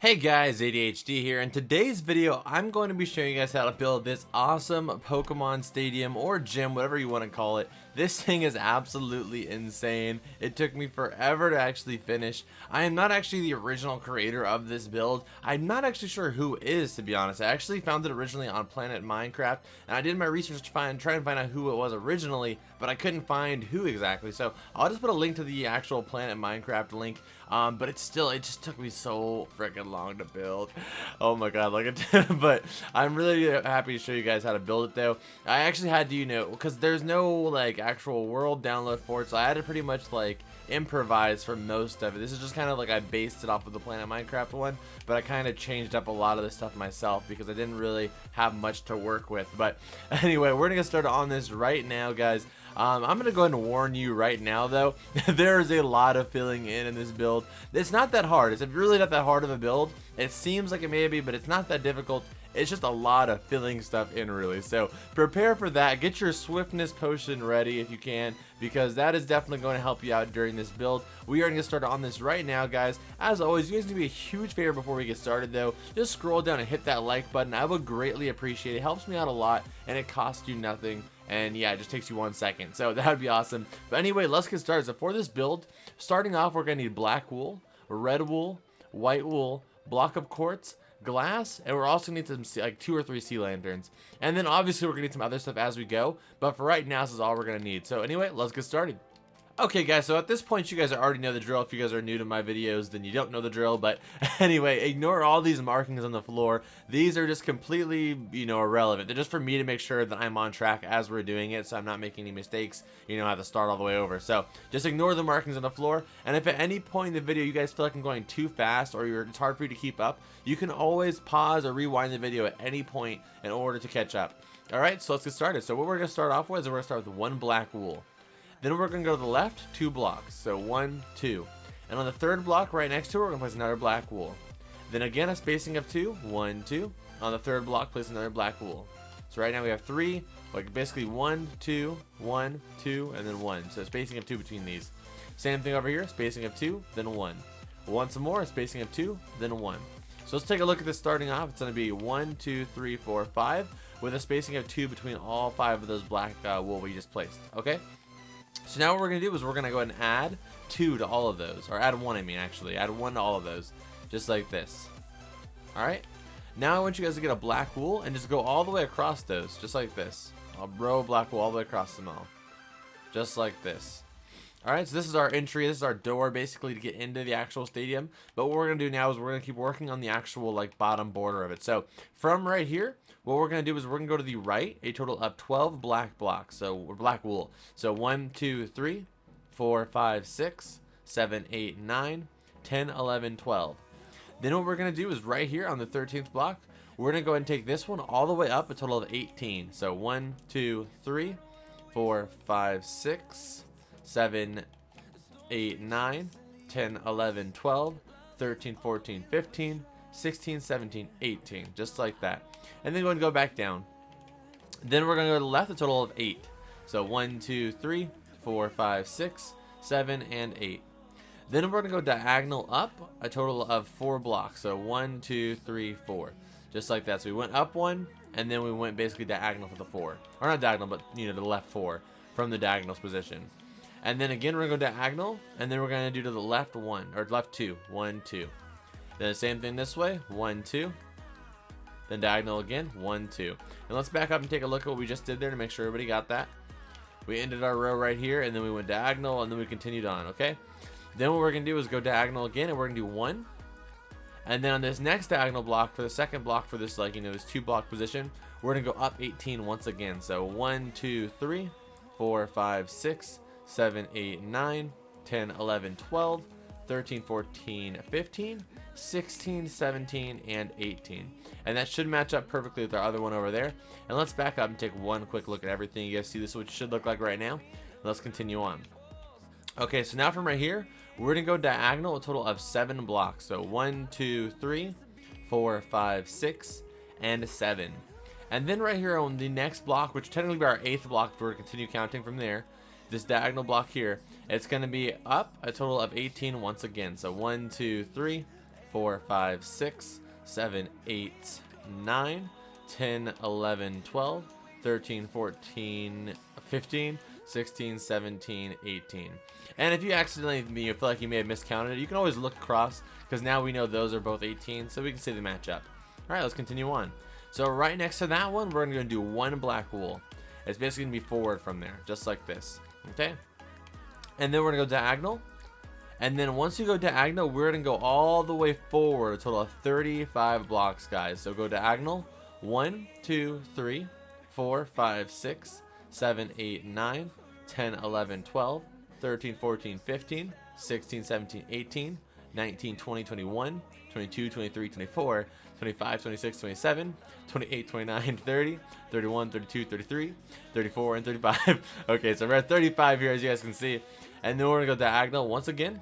Hey guys, ADHD here. In today's video, I'm going to be showing you guys how to build this awesome Pokemon Stadium or gym, whatever you want to call it. This thing is absolutely insane. It took me forever to actually finish. I am not actually the original creator of this build. I'm not actually sure who is, to be honest. I actually found it originally on Planet Minecraft, and I did my research to try and find out who it was originally, but I couldn't find who exactly. So I'll just put a link to the actual Planet Minecraft link. But it just took me so freaking long to build. Oh my god, but I'm really happy to show you guys how to build it though. I actually had to, because there's no like actual world download for it, so I had to pretty much like improvise for most of it. This is just kind of like I based it off of the Planet Minecraft one, but I kind of changed up a lot of the stuff myself because I didn't really have much to work with. But anyway, we're gonna get started on this right now, guys. I'm gonna go ahead and warn you right now though, there is a lot of filling in this build. It's not that hard. It's really not that hard of a build. It seems like it may be, but it's not that difficult. It's just a lot of filling stuff in, really. So prepare for that. Get your swiftness potion ready if you can, because that is definitely going to help you out during this build. We are going to get started on this right now, guys. As always, you guys need to be a huge favor before we get started though. Just scroll down and hit that like button. I would greatly appreciate it. It helps me out a lot and it costs you nothing. And yeah, it just takes you 1 second. So that would be awesome. But anyway, let's get started. So for this build, starting off, we're going to need black wool, red wool, white wool, block of quartz, glass, and we're also going to need some like 2 or 3 sea lanterns. And then obviously we're going to need some other stuff as we go. But for right now, this is all we're going to need. So anyway, let's get started. Okay guys, so at this point you guys already know the drill. If you guys are new to my videos, then you don't know the drill. But anyway, ignore all these markings on the floor. These are just completely, irrelevant. They're just for me to make sure that I'm on track as we're doing it, so I'm not making any mistakes, I have to start all the way over. So just ignore the markings on the floor. And if at any point in the video you guys feel like I'm going too fast or it's hard for you to keep up, you can always pause or rewind the video at any point in order to catch up. Alright, so let's get started. So what we're going to start off with is we're going to start with 1 black wool. Then we're going to go to the left, 2 blocks. So 1, 2. And on the 3rd block right next to it, we're going to place another black wool. Then again, a spacing of 2, 1, 2. On the 3rd block, place another black wool. So right now we have 3, like basically 1, 2, 1, 2, and then 1. So spacing of 2 between these. Same thing over here, spacing of 2, then 1. Once more, spacing of 2, then 1. So let's take a look at this starting off. It's going to be 1, 2, 3, 4, 5, with a spacing of 2 between all 5 of those black wool we just placed. Okay? So now what we're going to do is we're going to go ahead and add 2 to all of those. Or add 1, I mean, actually. Add 1 to all of those. Just like this. Alright? Now I want you guys to get a black wool and just go all the way across those. Just like this. A row of black wool all the way across them all. Just like this. Alright, so this is our entry. This is our door, basically, to get into the actual stadium. But what we're going to do now is we're going to keep working on the actual, bottom border of it. So, from right here, what we're going to do is we're going to go to the right, a total of 12 black blocks, so black wool. So 1, 2, 3, 4, 5, 6, 7, 8, 9, 10, 11, 12. Then what we're going to do is right here on the 13th block, we're going to go ahead and take this one all the way up, a total of 18. So 1, 2, 3, 4, 5, 6, 7, 8, 9, 10, 11, 12, 13, 14, 15, 16, 17, 18. Just like that. And then we're going to go back down. Then we're going to go to the left, a total of 8. So 1, 2, 3, 4, 5, 6, 7, and 8. Then we're going to go diagonal up, a total of 4 blocks. So 1, 2, 3, 4. Just like that. So we went up 1, and then we went basically diagonal for the 4. Or not diagonal, but to the left 4 from the diagonal position. And then again, we're going to go diagonal, and then we're going to do to the left 1, or left 2. 1, 2. Then the same thing this way. 1, 2. Then diagonal again, 1, 2. And let's back up and take a look at what we just did there to make sure everybody got that. We ended our row right here, and then we went diagonal, and then we continued on, okay? Then what we're going to do is go diagonal again, and we're going to do 1. And then on this next diagonal block, for the second block for this, this 2 block position, we're going to go up 18 once again. So 1, 2, 3, 4, 5, 6, 7, 8, 9, 10, 11, 12, 13, 14, 15, 16, 17, and 18. And that should match up perfectly with our other one over there. And let's back up and take one quick look at everything. You guys see this is what it should look like right now. Let's continue on. Okay, so now from right here, we're going to go diagonal, a total of 7 blocks. So 1, 2, 3, 4, 5, 6, and 7. And then right here on the next block, which technically be our 8th block if we're to continue counting from there, this diagonal block here, it's going to be up a total of 18 once again. So 1, 2, 3, 4, 5, 6, 7, 8, 9, 10, 11, 12, 13, 14, 15, 16, 17, 18. And if you accidentally feel like you may have miscounted it, you can always look across, because now we know those are both 18, so we can see the matchup. Alright, let's continue on. So right next to that one, we're going to do one black wool. It's basically going to be forward from there, just like this. Okay? And then we're going to go diagonal. And then once you go diagonal, we're going to go all the way forward, a total of 35 blocks, guys. So go diagonal. 1, 2, 3, 4, 5, 6, 7, 8, 9, 10, 11, 12, 13, 14, 15, 16, 17, 18, 19, 20, 21, 22, 23, 24, 25, 26, 27, 28, 29, 30, 31, 32, 33, 34, and 35. Okay, so we're at 35 here, as you guys can see. And then we're going to go diagonal once again.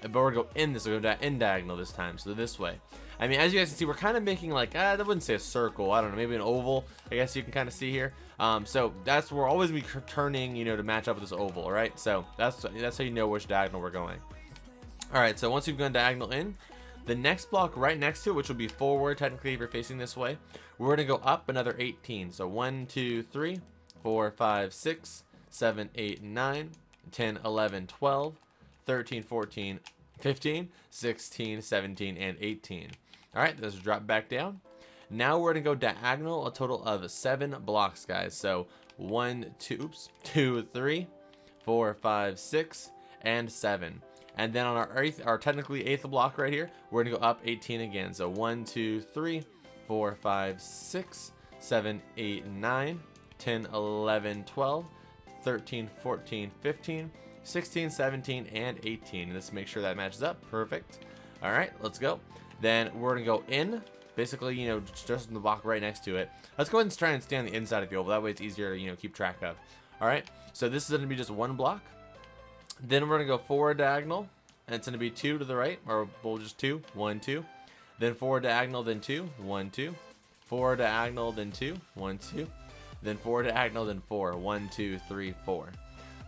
But we're going to go in this. We're going to go in diagonal this time, so this way. I mean, as you guys can see, we're kind of making like, I wouldn't say a circle. I don't know, maybe an oval, I guess you can kind of see here. So that's where we're always be turning, you know, to match up with this oval, all right? So that's how you know which diagonal we're going. All right, so once you've gone diagonal in, the next block right next to it, which will be forward technically if you're facing this way, we're going to go up another 18. So 1, 2, 3, 4, 5, 6, 7, 8, 9, 10, 11, 12, 13, 14, 15, 16, 17, and 18. All right, let's drop back down. Now we're going to go diagonal, a total of 7 blocks, guys. So 1, 2, 3, 4, 5, 6, and 7. And then on our technically 8th block right here, we're going to go up 18 again. So 1, 2, 3, 4, 5, 6, 7, 8, 9, 10, 11, 12, 13, 14, 15, 16, 17, and 18. Let's make sure that matches up. Perfect. All right, let's go. Then we're going to go in, basically, you know, just in the block right next to it. Let's go ahead and try and stay on the inside of the oval. That way it's easier to, you know, keep track of. All right, so this is going to be just one block. Then we're going to go forward diagonal, and it's going to be 2 to the right, or we'll just 2, 1, 2. Then forward diagonal, then 2, 1, 2. Forward diagonal, then 2, 1, 2. Then forward diagonal, then 4, 1, 2, 3, 4.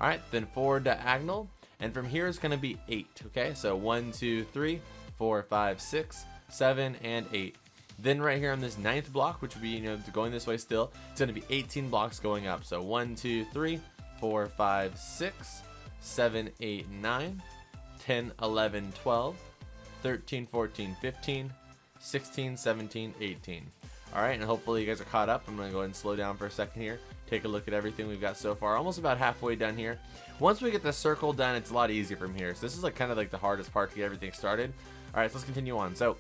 All right, then forward diagonal, and from here it's going to be 8, okay? So 1, 2, 3, 4, 5, 6, 7, and 8. Then right here on this 9th block, which would be, you know, going this way still, it's going to be 18 blocks going up. So 1, 2, 3, 4, 5, 6, 7, 8, 9, 10, 11, 12, 13, 14, 15, 16, 17, 18. All right, and hopefully you guys are caught up. I'm going to go ahead and slow down for a second here. Take a look at everything we've got so far. Almost about halfway done here. Once we get the circle done, it's a lot easier from here. So this is like kind of like the hardest part to get everything started. All right, so let's continue on. So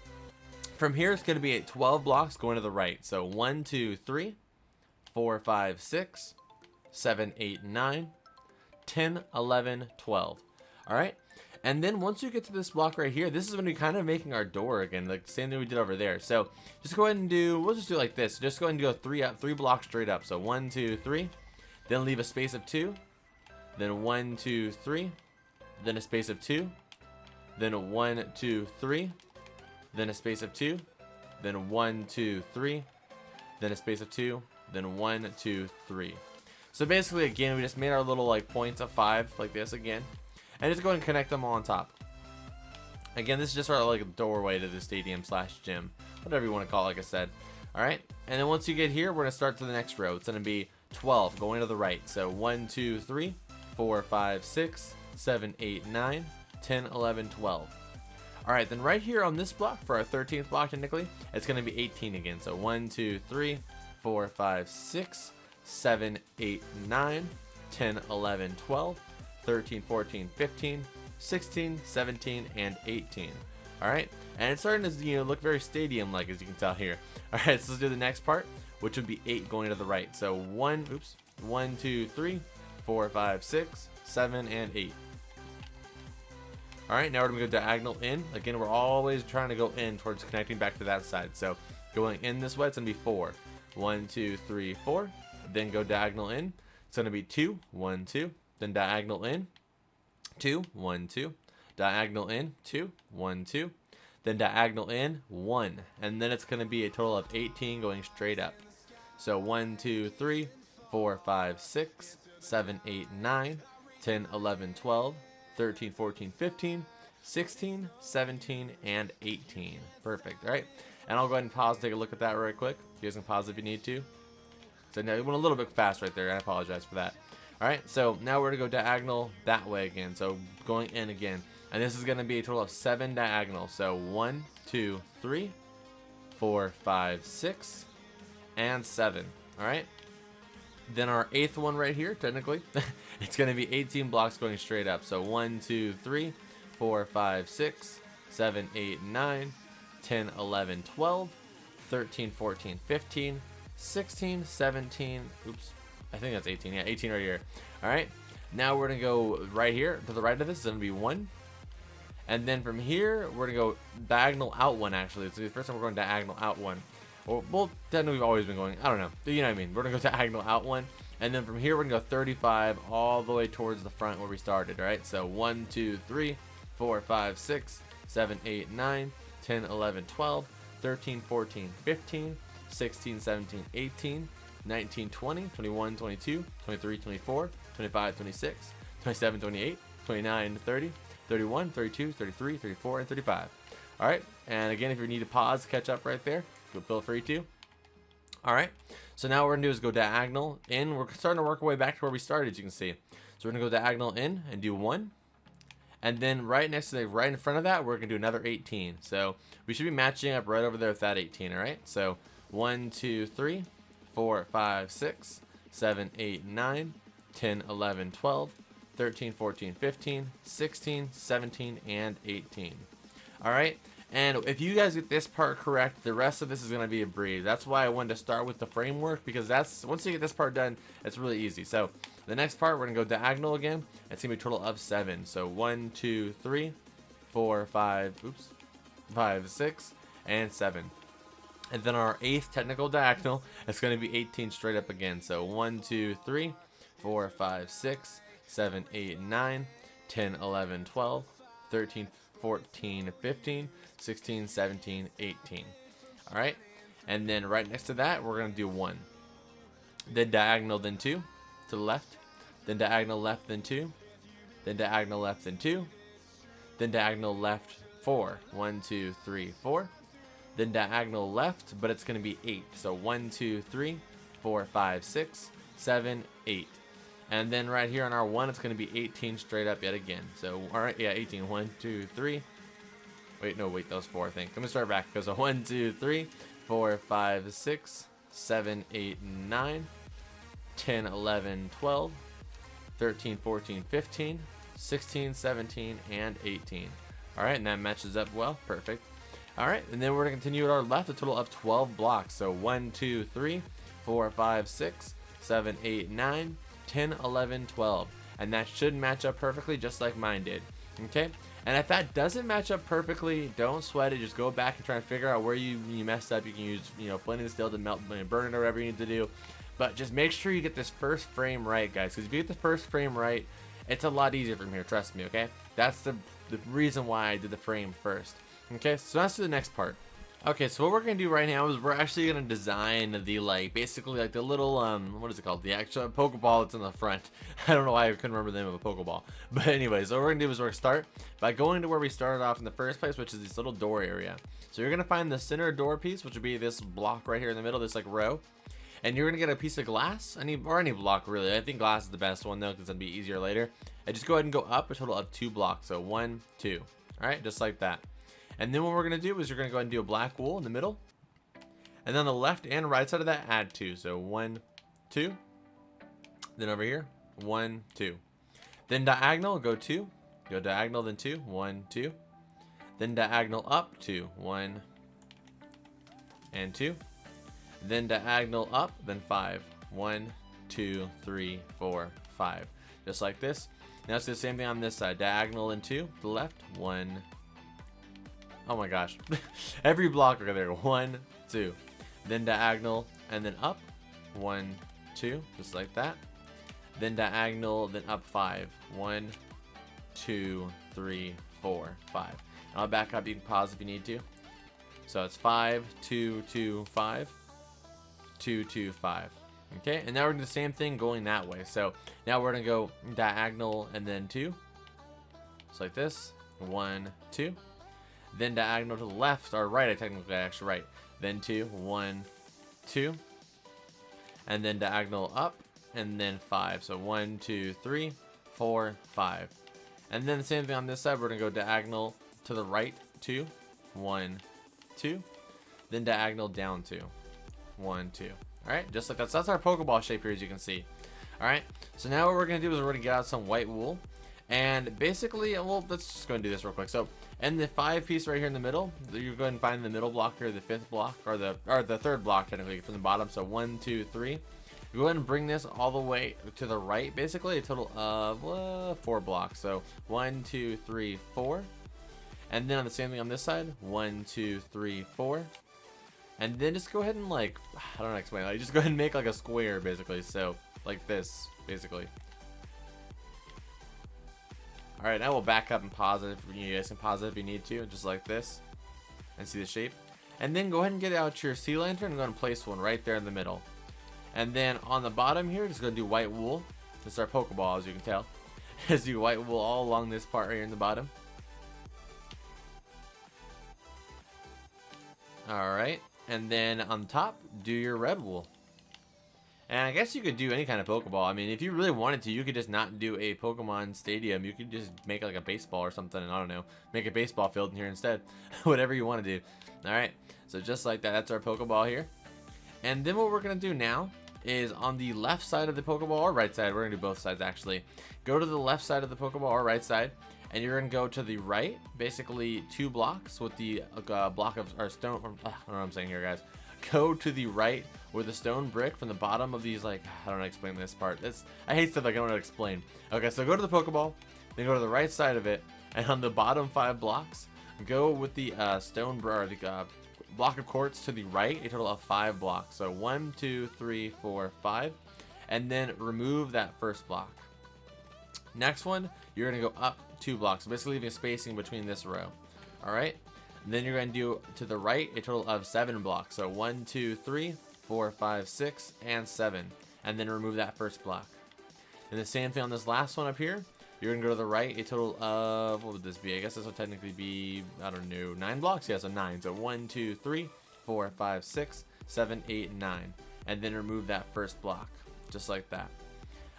from here, it's going to be at 12 blocks going to the right. So 1, 2, 3, 4, 5, 6, 7, 8, 9, 10, 11, 12. All right. And then once you get to this block right here, this is when we kind of making our door again, like the same thing we did over there. So just go ahead and we'll just do it like this. Just go ahead and go 3 blocks straight up. So 1, 2, 3, then leave a space of 2, then 1, 2, 3, then a space of 2, then 1, 2, 3, then a space of 2, then 1, 2, 3, then a space of 2, then 1, 2, 3. So basically, again, we just made our little like points of 5 like this again. And just go ahead and connect them all on top. Again, this is just our like doorway to the stadium / gym, whatever you want to call it, like I said. All right, and then once you get here, we're gonna start to the next row. It's gonna be 12 going to the right. So 1, 2, 3, 4, 5, 6, 7, 8, 9, 10, 11, 12. All right, then right here on this block for our 13th block, technically, it's gonna be 18 again. So 1, 2, 3, 4, 5, 6, 7, 8, 9, 10, 11, 12. 13, 14, 15, 16, 17, and 18. All right, and it's starting to, you know, look very stadium-like, as you can tell here. All right, so let's do the next part, which would be 8 going to the right. So 1, 2, 3, 4, 5, 6, 7, and 8. All right, now we're gonna go diagonal in. Again, we're always trying to go in towards connecting back to that side. So going in this way, it's gonna be 4. 1, 2, 3, 4. Then go diagonal in. It's gonna be 2, 1, 2. Then diagonal in, 2, 1, 2. Diagonal in, 2, 1, 2. Then diagonal in, 1. And then it's going to be a total of 18 going straight up. So 1, 2, 3, 4, 5, 6, 7, 8, 9, 10, 11, 12, 13, 14, 15, 16, 17, and 18. Perfect. All right. And I'll go ahead and pause and take a look at that right quick. You guys can pause if you need to. So now it went a little bit fast right there. I apologize for that. All right. So now we're going to go diagonal that way again. So going in again. And this is going to be a total of 7 diagonals. So 1, 2, 3, 4, 5, 6, and 7. All right. Then our 8th one right here, technically, it's going to be 18 blocks going straight up. So 1, 2, 3, 4, 5, 6, 7, 8, 9, 10, 11, 12, 13, 14, 15, 16, 17. Oops. I think that's 18. Yeah, 18 right here. All right. Now we're going to go right here. To the right of this is going to be 1. And then from here, we're going to go diagonal out 1, actually. So the first time we're going diagonal out 1. Well, technically we've always been going, I don't know. You know what I mean? We're going to go diagonal out 1. And then from here, we're going to go 35 all the way towards the front where we started, all right? So 1, 2, 3, 4, 5, 6, 7, 8, 9, 10, 11, 12, 13, 14, 15, 16, 17, 18, 19, 20, 21, 22, 23, 24, 25, 26, 27, 28, 29, 30, 31, 32, 33, 34, and 35. All right, and again, if you need to pause, catch up right there, feel free to. All right, so now what we're gonna do is go diagonal in. We're starting to work our way back to where we started, as you can see. So we're gonna go diagonal in and do 1. And then right next to the, right in front of that, we're gonna do another 18. So we should be matching up right over there with that 18, all right? So 1, 2, 3, 4, 5, 6, 7, 8, 9, 10, 11, 12, 13, 14, 15, 16, 17, and 18. All right, and if you guys get this part correct, the rest of this is going to be a breeze. That's why I wanted to start with the framework, because that's, once you get this part done, it's really easy. So the next part, we're going to go diagonal again. It's going to be a total of 7. So 1, 2, 3, 4, 5, 5, 6, and 7. And then our 8th technical diagonal, it's going to be 18 straight up again. So 1, 2, 3, 4, 5, 6, 7, 8, 9, 10, 11, 12, 13, 14, 15, 16, 17, 18. All right. And then right next to that, we're going to do 1. Then diagonal, then 2 to the left. Then diagonal left, then 2. Then diagonal left, then 2. Then diagonal left, 4. 1, 2, 3, 4. Then diagonal left, but it's going to be 8. So 1, 2, 3, 4, 5, 6, 7, 8. And then right here on our 1, it's going to be 18 straight up yet again. So, all right, yeah, 18. 1, 2, 3. Wait, no, wait, that was 4, I think. I'm going to start back. Because 1, 2, 3, 4, 5, 6, 7, 8, 9, 10, 11, 12, 13, 14, 15, 16, 17, and 18. All right, and that matches up well. Perfect. All right, and then we're going to continue at our left, a total of 12 blocks. So 1, 2, 3, 4, 5, 6, 7, 8, 9, 10, 11, 12. And that should match up perfectly just like mine did. Okay? And if that doesn't match up perfectly, don't sweat it. Just go back and try and figure out where you messed up. You can use, blending still to melt, burn it, or whatever you need to do. But just make sure you get this first frame right, guys. Because if you get the first frame right, it's a lot easier from here. Trust me, okay? That's the reason why I did the frame first. Okay? So let's do the next part. Okay, so what we're going to do right now is we're actually going to design the, basically, the little, what is it called? The actual Pokeball that's in the front. I don't know why I couldn't remember the name of a Pokeball. But anyways, what we're going to do is we're going to start by going to where we started off in the first place, which is this little door area. So you're going to find the center door piece, which would be this block right here in the middle, this, row. And you're going to get a piece of glass, or any block, really. I think glass is the best one, though, because it'll be easier later. And just go ahead and go up a total of 2 blocks. So 1, 2. All right, just like that. And then what we're going to do is you're going to go ahead and do a black wool in the middle. And then on the left and right side of that, add 2. So 1, 2. Then over here, 1, 2. Then diagonal, go 2. Go diagonal, then 2. 1, 2. Then diagonal up, 2. 1 and 2. Then diagonal up, then 5. 1, 2, 3, 4, 5. Just like this. Now let's do the same thing on this side. Diagonal and 2 to the left. 1. Oh my gosh. Every block right there. 1, 2. Then diagonal and then up. 1, 2. Just like that. Then diagonal, then up 5. 1, 2, 3, 4, 5. And I'll back up. You can pause if you need to. So it's 5, 2, 2, 5. 2, 2, 5. Okay, and now we're going to do the same thing going that way. So now we're going to go diagonal and then 2. Just like this. 1, 2. Then diagonal to the left, or right, actually right. Then 2, 1, 2. And then diagonal up, and then 5. So 1, 2, 3, 4, 5. And then the same thing on this side, we're going to go diagonal to the right, 2, 1, 2. Then diagonal down 2, 1, 2. Alright, just like that. So that's our Pokeball shape here, as you can see. Alright, so now what we're going to do is we're going to get out some white wool. And basically, well, let's just go and do this real quick. So, in the 5 piece right here in the middle, you go ahead and find the middle block here, the 5th block, or the 3rd block technically from the bottom. So 1, 2, 3. You go ahead and bring this all the way to the right, basically a total of 4 blocks. So 1, 2, 3, 4. And then on the same thing on this side, 1, 2, 3, 4. And then just go ahead and, like, I don't know how to explain it. Just go ahead and make like a square basically. So like this, basically. Alright, now we'll back up and pause it. You guys can pause it if you need to, just like this. And see the shape. And then go ahead and get out your sea lantern and go ahead and place one right there in the middle. And then on the bottom here, just going to do white wool. This is our Pokeball, as you can tell. Just do white wool all along this part right here in the bottom. Alright, and then on top, do your red wool. And I guess you could do any kind of Pokeball. I mean, if you really wanted to, you could just not do a Pokemon Stadium. You could just make like a baseball or something, and I don't know, make a baseball field in here instead. Whatever you want to do. Alright, so just like that, that's our Pokeball here. And then what we're going to do now is on the left side of the Pokeball, or right side, we're going to do both sides actually. Go to the left side of the Pokeball, or right side, and you're going to go to the right, basically 2 blocks with the block of, or stone, I don't know what I'm saying here, guys. Go to the right with a stone brick from the bottom of these, like, I don't know how to explain this part. I hate stuff like I don't know how to explain. Okay, so go to the Pokeball, then go to the right side of it, and on the bottom 5 blocks, go with the stone, or the block of quartz to the right, a total of 5 blocks. So 1, 2, 3, 4, 5, and then remove that first block. Next one, you're going to go up 2 blocks, so basically leaving a spacing between this row. Alright? And then you're going to do to the right a total of 7 blocks. So 1, 2, 3, 4, 5, 6, and 7. And then remove that first block. And the same thing on this last one up here. You're going to go to the right a total of, what would this be? I guess this will technically be, I don't know, 9 blocks? Yeah, so 9. So 1, 2, 3, 4, 5, 6, 7, 8, 9. And then remove that first block. Just like that.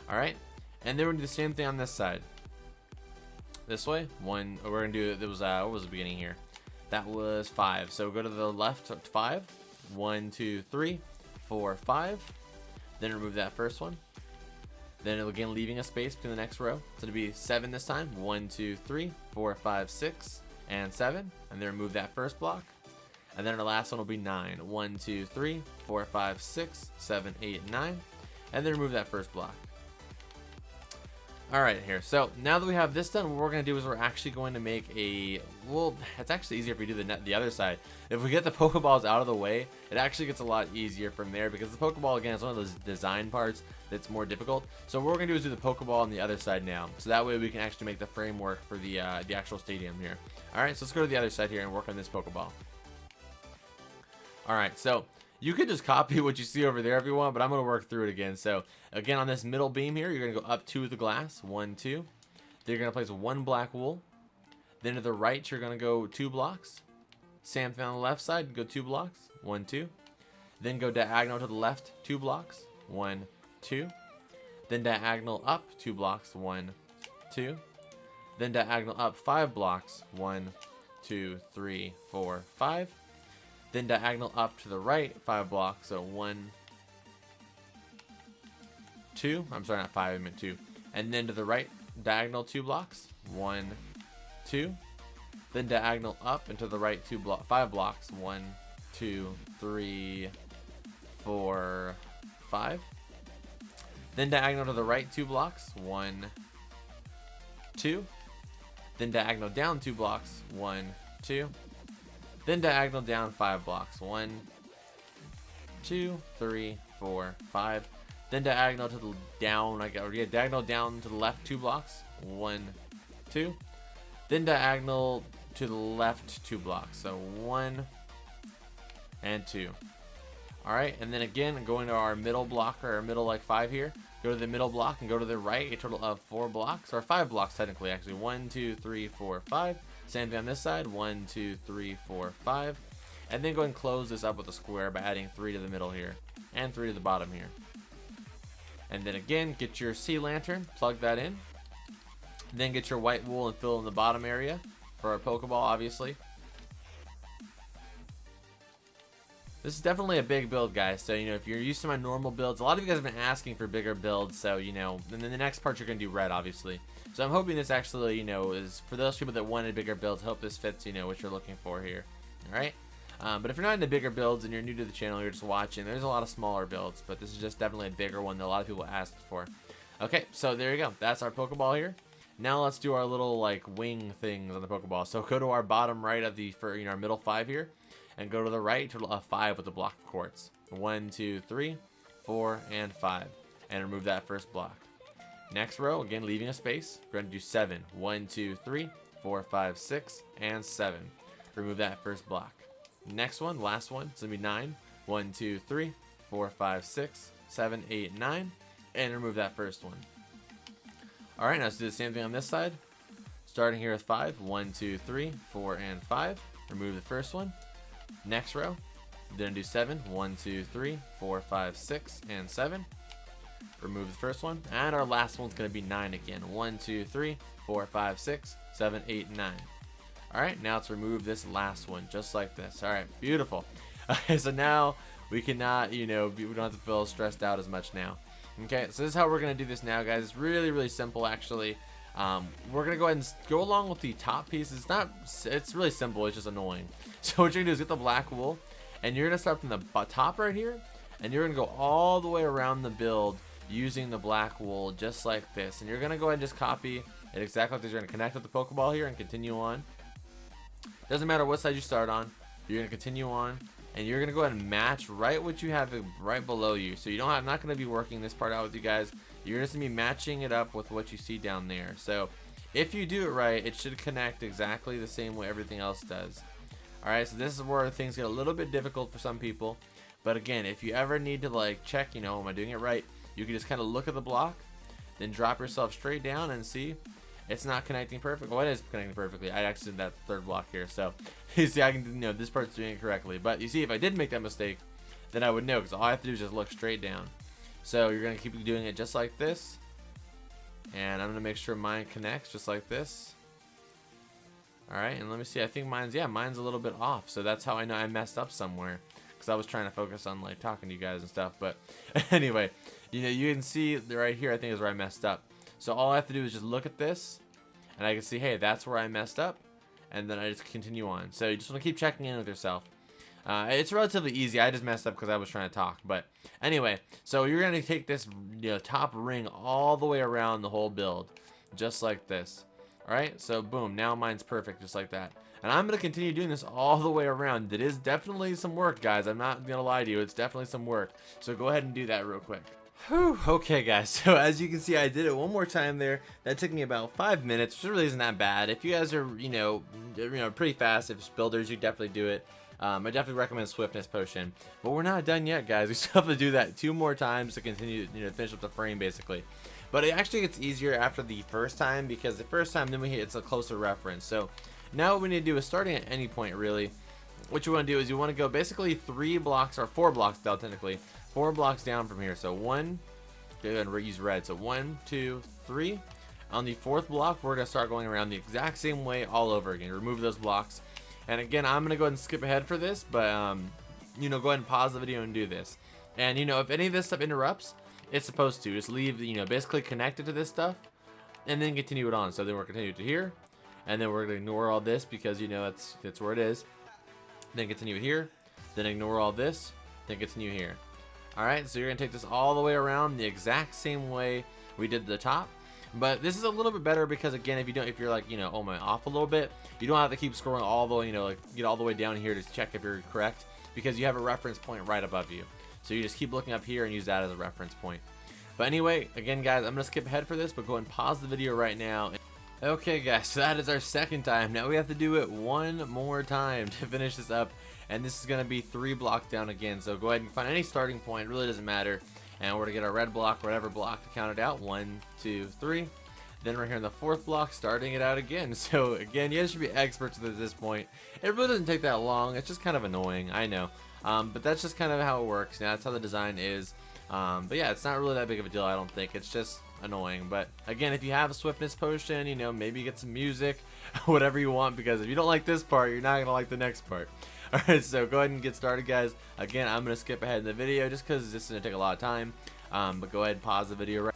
Alright? And then we're going to do the same thing on this side. This way. We're going to do, what was the beginning here? That was 5. So go to the left 5. 1, 2, 3, 4, 5. Then remove that first one. Then again, leaving a space between the next row. So it'll be 7 this time. 1, 2, 3, 4, 5, 6, and 7. And then remove that first block. And then the last one will be 9. 1, 2, 3, 4, 5, 6, 7, 8, 9. And then remove that first block. Alright here, so now that we have this done, what we're going to do is we're actually going to make a, well, it's actually easier if we do the other side. If we get the Pokeballs out of the way, it actually gets a lot easier from there, because the Pokeball, again, is one of those design parts that's more difficult. So what we're going to do is do the Pokeball on the other side now, so that way we can actually make the framework for the actual stadium here. Alright, so let's go to the other side here and work on this Pokeball. Alright, so you could just copy what you see over there if you want, but I'm going to work through it again. So, again, on this middle beam here, you're going to go up 2 with the glass. 1, 2. Then you're going to place 1 black wool. Then to the right, you're going to go 2 blocks. Same thing on the left side, go 2 blocks. 1, 2. Then go diagonal to the left, 2 blocks. 1, 2. Then diagonal up 2 blocks. 1, 2. Then diagonal up 5 blocks. 1, 2, 3, 4, 5. Then diagonal up to the right 5 blocks, so 1, 2, I'm sorry, not 5, I meant 2. And then to the right, diagonal 2 blocks, 1, 2. Then diagonal up and to the right 5 blocks, 1, 2, 3, 4, 5. Then diagonal to the right 2 blocks, 1, 2. Then diagonal down 2 blocks, 1, 2. Then diagonal down 5 blocks. 1, 2, 3, 4, 5. Then diagonal to the down, diagonal down to the left 2 blocks. 1, 2. Then diagonal to the left 2 blocks. So 1 and 2. Alright, and then again, going to our middle block, or our middle like 5 here. Go to the middle block and go to the right, a total of 4 blocks, or 5 blocks technically, actually. 1, 2, 3, 4, 5. Same thing on this side, 1, 2, 3, 4, 5. And then go ahead and close this up with a square by adding 3 to the middle here, and 3 to the bottom here. And then again, get your sea lantern, plug that in. Then get your white wool and fill in the bottom area for our Pokeball, obviously. This is definitely a big build, guys. So, if you're used to my normal builds, a lot of you guys have been asking for bigger builds. So, and then the next part you're going to do red, obviously. So I'm hoping this actually, is for those people that wanted bigger builds. Hope this fits, what you're looking for here. All right. But if you're not into bigger builds and you're new to the channel, you're just watching, there's a lot of smaller builds. But this is just definitely a bigger one that a lot of people asked for. Okay, so there you go. That's our Pokeball here. Now let's do our little wing things on the Pokeball. So go to our bottom right of the our middle 5 here, and go to the right to a 5 with the block of quartz. 1, 2, 3, 4, and 5, and remove that first block. Next row, again leaving a space. We're going to do 7. 1, 2, 3, 4, 5, 6, and 7. Remove that first block. Next one, last one, it's going to be 9. 1, 2, 3, 4, 5, 6, 7, 8, 9, and remove that first one. Alright, now let's do the same thing on this side. Starting here with 5. 1, 2, 3, 4, and 5. Remove the first one. Next row, then do 7. 1, 2, 3, 4, 5, 6, and 7. Remove the first one. And our last one's going to be 9 again. 1, 2, 3, 4, 5, 6, 7, 8, 9. Alright, now let's remove this last one, just like this. Alright, beautiful. Okay, so now we cannot, we don't have to feel stressed out as much now. Okay, so this is how we're going to do this now, guys. It's really, really simple, actually. We're going to go ahead and go along with the top piece. It's really simple. It's just annoying. So what you're going to do is get the black wool, and you're going to start from the top right here, and you're going to go all the way around the build using the black wool, just like this. And you're going to go ahead and just copy it exactly like this. You're going to connect with the Pokeball here and continue on. Doesn't matter what side you start on. You're going to continue on. And you're going to go ahead and match right what you have right below you. So I'm not going to be working this part out with you guys. You're just going to be matching it up with what you see down there. So if you do it right, it should connect exactly the same way everything else does. Alright, so this is where things get a little bit difficult for some people. But again, if you ever need to check, am I doing it right? You can just kind of look at the block, then drop yourself straight down and see. It's not connecting perfectly. Well, it is connecting perfectly. I actually did that third block here, so you see, I can, this part's doing it correctly. But you see, if I did make that mistake, then I would know, because all I have to do is just look straight down. So you're gonna keep doing it just like this, and I'm gonna make sure mine connects just like this. All right, and let me see. I think mine's a little bit off, so that's how I know I messed up somewhere, because I was trying to focus on talking to you guys and stuff. But anyway, you can see right here, I think is where I messed up. So all I have to do is just look at this, and I can see, hey, that's where I messed up, and then I just continue on. So you just want to keep checking in with yourself. It's relatively easy. I just messed up because I was trying to talk. But anyway, so you're going to take this top ring all the way around the whole build, just like this. All right, so boom, now mine's perfect, just like that. And I'm going to continue doing this all the way around. It is definitely some work, guys. I'm not going to lie to you. It's definitely some work. So go ahead and do that real quick. Whew, okay guys, so as you can see, I did it one more time there. That took me about 5 minutes, which really isn't that bad. If you guys are, pretty fast, if it's builders, you definitely do it. I definitely recommend Swiftness Potion. But we're not done yet, guys. We still have to do that 2 more times to continue, finish up the frame, basically. But it actually gets easier after the first time, because the first time, then it's a closer reference. So now what we need to do is, starting at any point, really, what you want to do is you want to go basically 3 blocks, or 4 blocks down, technically. 4 blocks down from here. So go ahead and use red. So 1, 2, 3. On the 4th block, we're going to start going around the exact same way all over again. Remove those blocks. And again, I'm going to go ahead and skip ahead for this, but, go ahead and pause the video and do this. And, if any of this stuff interrupts, it's supposed to. Just leave, basically connected to this stuff, and then continue it on. So then we're continuing to here, and then we're going to ignore all this because, that's where it is. Then continue here, then ignore all this, then continue here. Alright, so you're going to take this all the way around the exact same way we did the top. But this is a little bit better because, again, if you're oh my, off a little bit, you don't have to keep scrolling all the way, get all the way down here to check if you're correct, because you have a reference point right above you. So you just keep looking up here and use that as a reference point. But anyway, again, guys, I'm going to skip ahead for this, but go ahead and pause the video right now. Okay, guys, so that is our second time. Now we have to do it one more time to finish this up. And this is going to be 3 blocks down again. So go ahead and find any starting point. It really doesn't matter. And we're going to get our red block, whatever block, to count it out. 1, 2, 3. Then right here in the fourth block, starting it out again. So again, you guys should be experts at this point. It really doesn't take that long. It's just kind of annoying, I know. But that's just kind of how it works. Now that's how the design is. But yeah, it's not really that big of a deal, I don't think. It's just annoying. But again, if you have a swiftness potion, you know, maybe get some music, whatever you want, because if you don't like this part, you're not gonna like the next part. Alright, so go ahead and get started, guys. Again, I'm gonna skip ahead in the video just because this is gonna take a lot of time. But go ahead and pause the video right.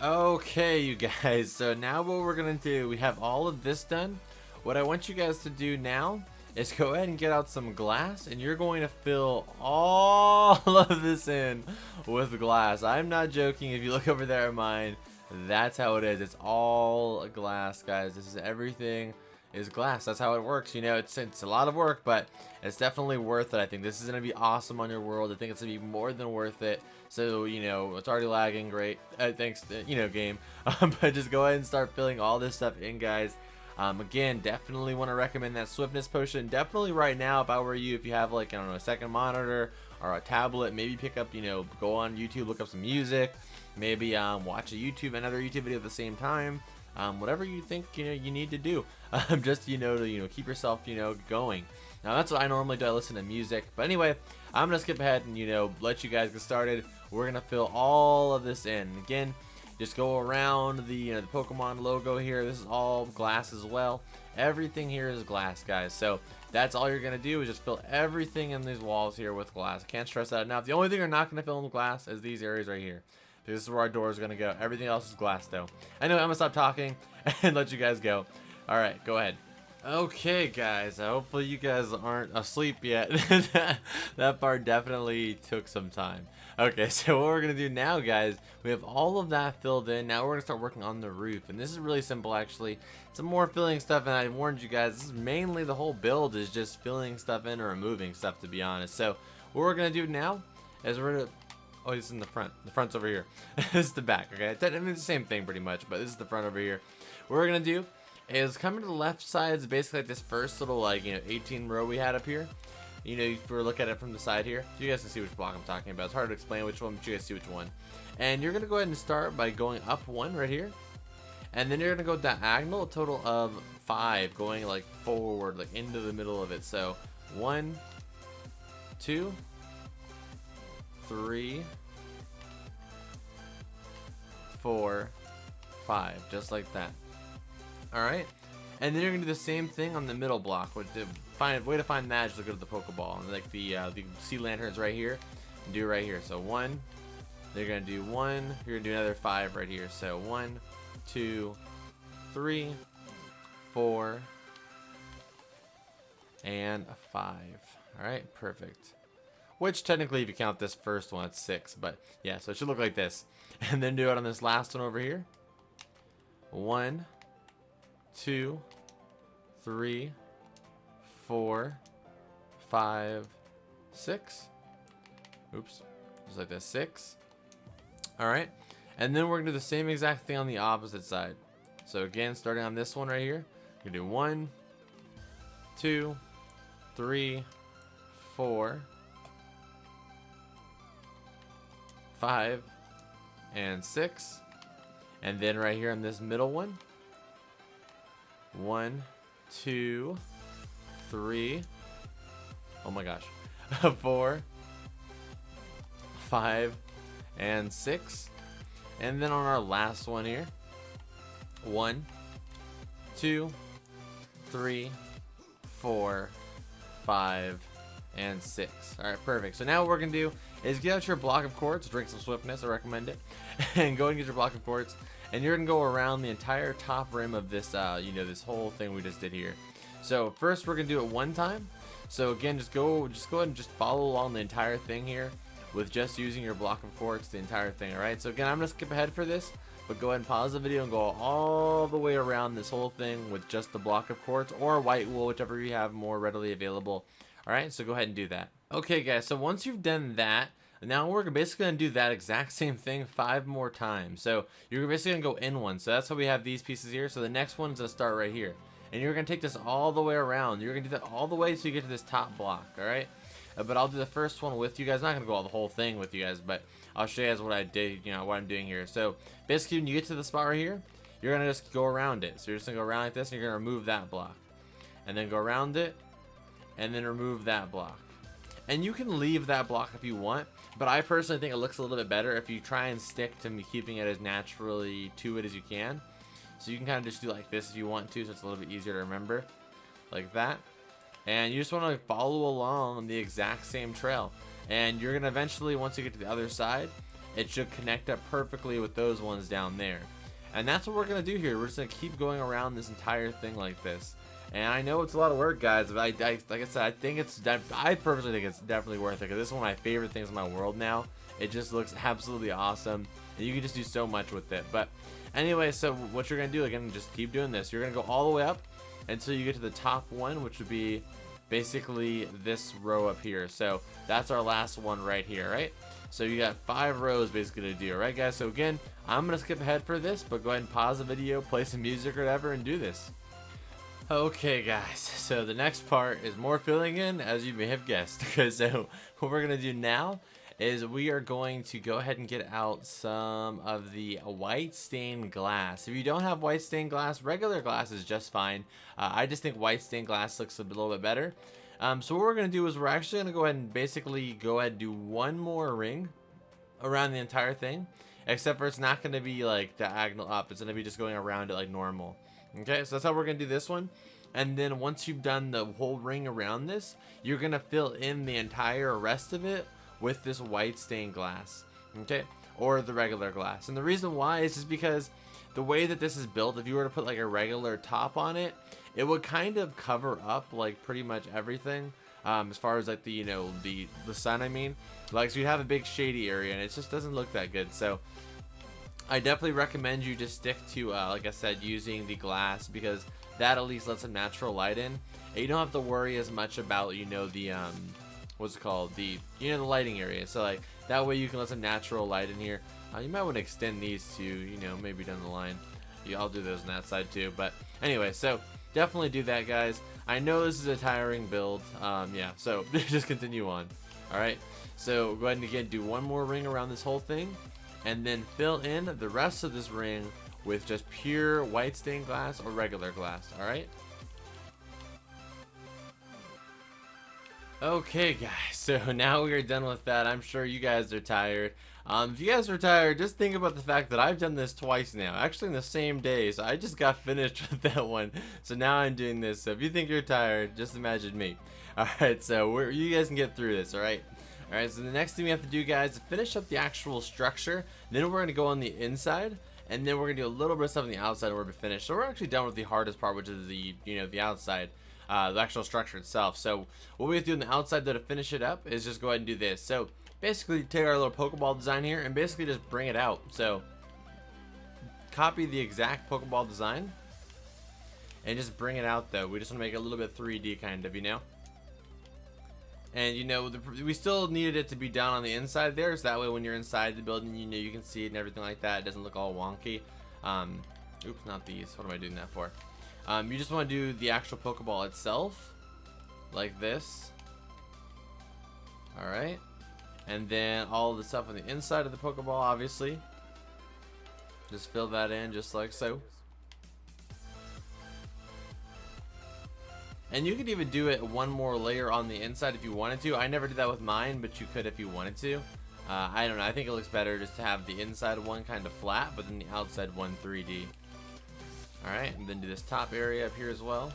Okay, you guys, so now what we're gonna do, we have all of this done. What I want you guys to do now is go ahead and get out some glass, and you're going to fill all of this in with glass. I'm not joking. If you look over there at mine, that's how it is. It's all glass, guys. This is everything is glass. That's how it works. You know, it's a lot of work, but it's definitely worth it. I think this is gonna be awesome on your world. I think it's gonna be more than worth it. So, you know, it's already lagging. Great. Thanks, you know, game. But just go ahead and start filling all this stuff in, guys. Again, definitely want to recommend that swiftness potion. Definitely right now, if I were you, if you have like, I don't know, a second monitor or a tablet, maybe pick up, you know, go on YouTube, look up some music, maybe watch another YouTube video at the same time. Whatever you think, you know, you need to do, just, you know, to, keep yourself, going. Now that's what I normally do. I listen to music, but anyway, I'm gonna skip ahead and, let you guys get started. We're gonna fill all of this in. Again, just go around the Pokemon logo here. This is all glass as well. Everything here is glass, guys. So that's all you're gonna do is just fill everything in these walls here with glass. I can't stress that enough. The only thing you're not gonna fill in with glass is these areas right here. This is where our door is gonna go. Everything else is glass, though. Anyway, I'm gonna stop talking and let you guys go. All right, go ahead. Okay, guys. Hopefully you guys aren't asleep yet. That part definitely took some time. Okay, so what we're gonna do now, guys, we have all of that filled in. Now we're gonna start working on the roof, and this is really simple, actually. Some more filling stuff, and I warned you guys, this is mainly the whole build is just filling stuff in or removing stuff, to be honest. So what we're gonna do now is we're gonna, oh, this is in the front. The front's over here. This is the back, okay? I mean, it's the same thing pretty much, but this is the front over here. What we're gonna do is coming to the left side is basically like this first little, like, 18 row we had up here. If we look at it from the side here, you guys can see which block I'm talking about. It's hard to explain which one, but you guys see which one. And you're gonna go ahead and start by going up one right here, and then you're gonna go diagonal, a total of 5, going like forward, like into the middle of it. So 1, 2, 3, 4, 5, just like that. Alright, and then you're gonna do the same thing on the middle block. Way to find that is to go to the Pokeball, and like the sea lanterns right here, do right here. So 1, they're gonna do 1, you're gonna do another 5 right here. So 1, 2, 3, 4, and a 5. Alright, perfect. Which technically, if you count this first one, it's 6, but yeah, so it should look like this. And then do it on this last one over here. 1, 2, 3, 4, 5, 6. Oops, just like that, 6. Alright, and then we're gonna do the same exact thing on the opposite side. So again, starting on this one right here, we're gonna do 1, 2, 3, 4, 5, and 6. And then right here on this middle one, 1, 2, 3, oh my gosh, 4, 5, and 6. And then on our last one here, 1, 2, 3, 4, 5, and 6. Alright, perfect. So now what we're gonna do is get out your block of quartz, drink some swiftness, I recommend it, and go and get your block of quartz, and you're gonna go around the entire top rim of this this whole thing we just did here. So first we're gonna do it one time. So again, just go ahead and just follow along the entire thing here with just using your block of quartz, the entire thing. Alright, so again, I'm gonna skip ahead for this, but go ahead and pause the video and go all the way around this whole thing with just the block of quartz or white wool, whichever you have more readily available. Alright, so go ahead and do that. Okay guys, so once you've done that, now we're basically going to do that exact same thing 5 more times. So you're basically going to go in one. So that's why we have these pieces here. So the next one's going to start right here. And you're going to take this all the way around. You're going to do that all the way so you get to this top block, alright? But I'll do the first one with you guys. I'm not going to go all the whole thing with you guys, but I'll show you guys what I did, what I'm doing here. So basically when you get to the spot right here, you're gonna just go around it. So you're just gonna go around like this, and you're gonna remove that block, and then go around it, and then remove that block. And you can leave that block if you want, but I personally think it looks a little bit better if you try and stick to me keeping it as naturally to it as you can. So you can kind of just do like this if you want to, so it's a little bit easier to remember, like that. And you just want to follow along on the exact same trail, and you're gonna eventually, once you get to the other side, it should connect up perfectly with those ones down there. And that's what we're gonna do here. We're just gonna keep going around this entire thing like this. And I know it's a lot of work, guys, but like I said, I personally think it's definitely worth it, because this is one of my favorite things in my world now. It just looks absolutely awesome, and you can just do so much with it. But anyway, so what you're gonna do, again, just keep doing this. You're gonna go all the way up until you get to the top one, which would be basically this row up here. So that's our last one right here, right? So you got 5 rows basically to do, right, guys? So again, I'm gonna skip ahead for this, but go ahead and pause the video, play some music or whatever, and do this. Okay, guys, so the next part is more filling in, as you may have guessed. So what we're gonna do now is we are going to go ahead and get out some of the white stained glass. If you don't have white stained glass, regular glass is just fine. I just think white stained glass looks a little bit better. So what we're gonna do is we're actually gonna go ahead and basically and do one more ring around the entire thing, except for it's not gonna be like diagonal up. It's gonna be just going around it like normal. Okay, so that's how we're gonna do this one. And then once you've done the whole ring around this, you're gonna fill in the entire rest of it with this white stained glass, okay, or the regular glass. And the reason why is just because the way that this is built, if you were to put like a regular top on it, it would kind of cover up like pretty much everything, as far as like the, you know, the sun, I mean, like, so you have a big shady area and it just doesn't look that good. So I definitely recommend you just stick to, like I said, using the glass, because that at least lets some natural light in, and you don't have to worry as much about, you know, the what's it called, the, you know, the lighting area. So like that way you can let some natural light in here. You might want to extend these to, you know, maybe down the line. Yeah, I'll do those on that side too. But anyway, so definitely do that, guys. I know this is a tiring build. Yeah, so just continue on. All right, so go ahead and again do one more ring around this whole thing, and then fill in the rest of this ring with just pure white stained glass or regular glass. All right. Okay, guys, so now we are done with that. I'm sure you guys are tired. If you guys are tired, just think about the fact that I've done this twice now, actually in the same day. So I just got finished with that one, so now I'm doing this. So if you think you're tired, just imagine me. All right, so you guys can get through this. All right. All right, so the next thing we have to do, guys, is finish up the actual structure. Then we're gonna go on the inside, and then we're gonna do a little bit of stuff on the outside and we're finished. So we're actually done with the hardest part, which is the, you know, the outside, the actual structure itself. So what we have to do on the outside though to finish it up is just go ahead and do this. So basically take our little Pokeball design here and basically just bring it out. So copy the exact Pokeball design and just bring it out though. We just want to make it a little bit 3D kind of, you know. And you know, we still needed it to be down on the inside there, so that way when you're inside the building, you know, you can see it and everything like that. It doesn't look all wonky. Oops, not these. What am I doing that for? You just want to do the actual Pokeball itself, like this. All right, and then all the stuff on the inside of the Pokeball, obviously, just fill that in just like so. And you could even do it one more layer on the inside if you wanted to. I never did that with mine, but you could if you wanted to. I don't know. I think it looks better just to have the inside one kind of flat, but then the outside one 3D. Alright, and then do this top area up here as well.